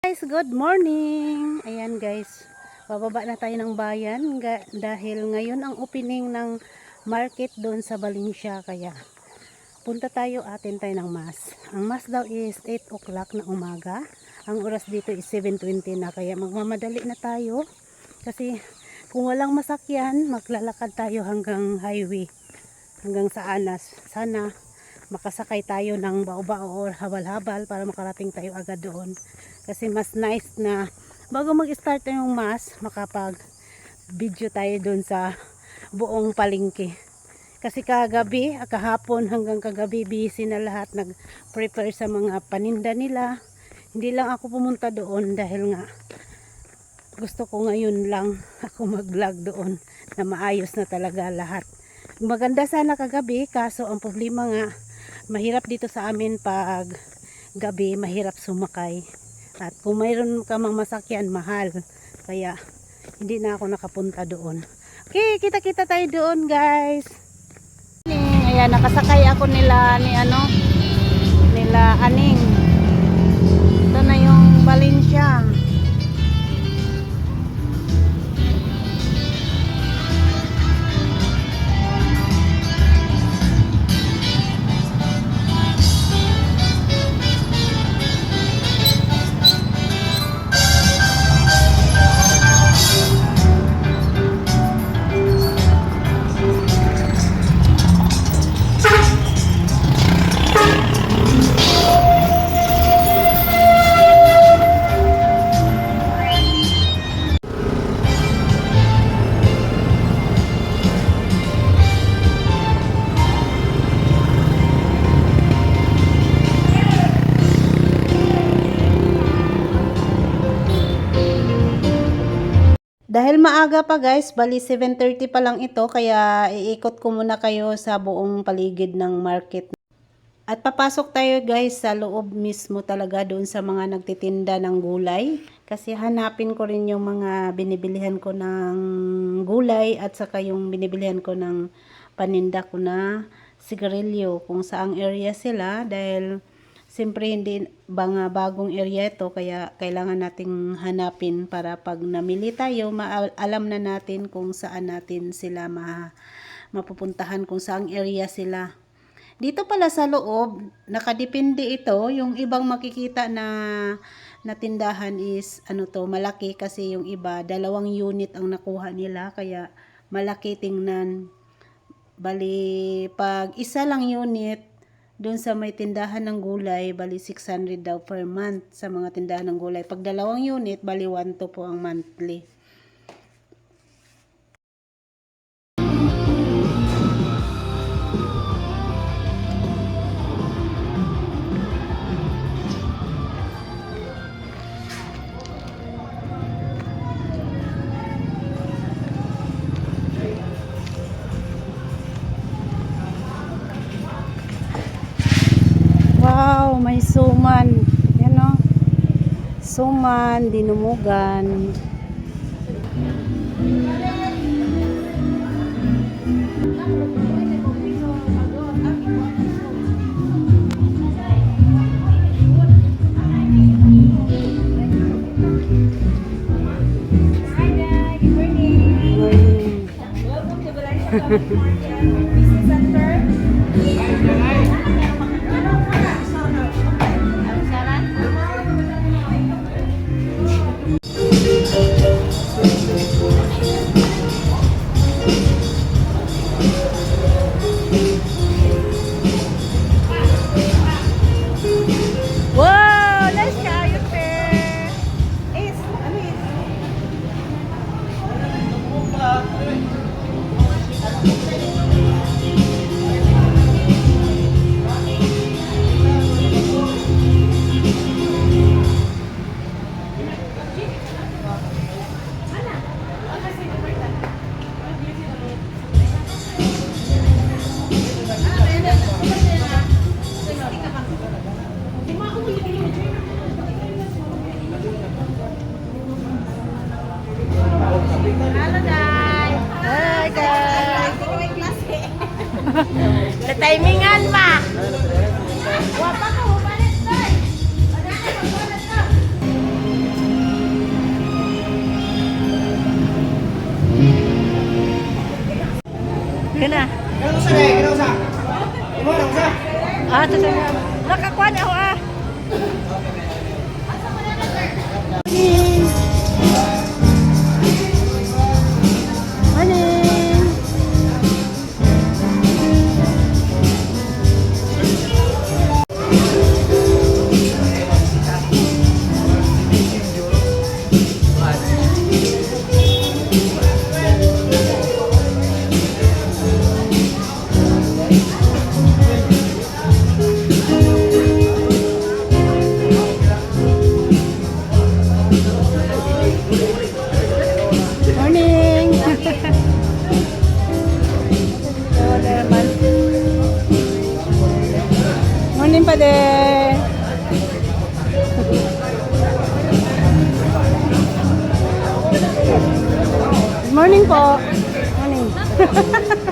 Guys, good morning. Ayan guys, bababa na tayo ng bayan dahil ngayon ang opening ng market doon sa Valencia, kaya punta tayo, atin tayo ng mass. Ang mass daw is 8 o'clock na umaga. Ang oras dito is 7:20 na, kaya magmamadali na tayo kasi kung walang masakyan maglalakad tayo hanggang highway, hanggang sa Anas. Sana makasakay tayo ng bao-bao or habal-habal para makarating tayo agad doon. Kasi mas nice na bago mag-start yung mass, makapag video tayo doon sa buong palengke. Kasi kagabi, kahapon hanggang kagabi, busy na lahat, nag-prepare sa mga paninda nila. Hindi lang ako pumunta doon dahil nga gusto ko ngayon lang ako mag-vlog doon na maayos na talaga lahat. Maganda sana kagabi, kaso ang problema nga, mahirap dito sa amin pag gabi, mahirap sumakay. At kung mayroon ka mang masakyan, mahal. Kaya hindi na ako nakapunta doon. Okay, kita-kita tayo doon guys. Ayan, nakasakay ako nila Aning. Ito na yung Valencia. Dahil maaga pa guys, bali 7:30 pa lang ito, kaya iikot ko muna kayo sa buong paligid ng market. At papasok tayo guys sa loob mismo talaga doon sa mga nagtitinda ng gulay. Kasi hanapin ko rin yung mga binibilihan ko ng gulay at saka yung binibilihan ko ng paninda ko na sigarilyo, kung saang area sila, dahil siyempre hindi bagong area ito, kaya kailangan nating hanapin para pag namili tayo, alam na natin kung saan natin sila mapupuntahan, kung saang area sila. Dito pala sa loob, nakadepende ito. Yung ibang makikita na tindahan is malaki, kasi yung iba 2 unit ang nakuha nila, kaya malaki tingnan. Bali pag isa lang unit doon sa may tindahan ng gulay, bali 600 daw per month sa mga tindahan ng gulay. Pag 2 unit, bali 1,2 po ang monthly. Wow, may suman. Yan o. Suman, dinumugan. Business center. Wow, nice kayo, te. Is, Hello guys. hi guys. Timingan pa. Wapa ko, balik tayo. Kana. Ah, sa nakakuan ako ah. Morning! Morning! Hello there, man. Morning pa din! Good morning po! Morning!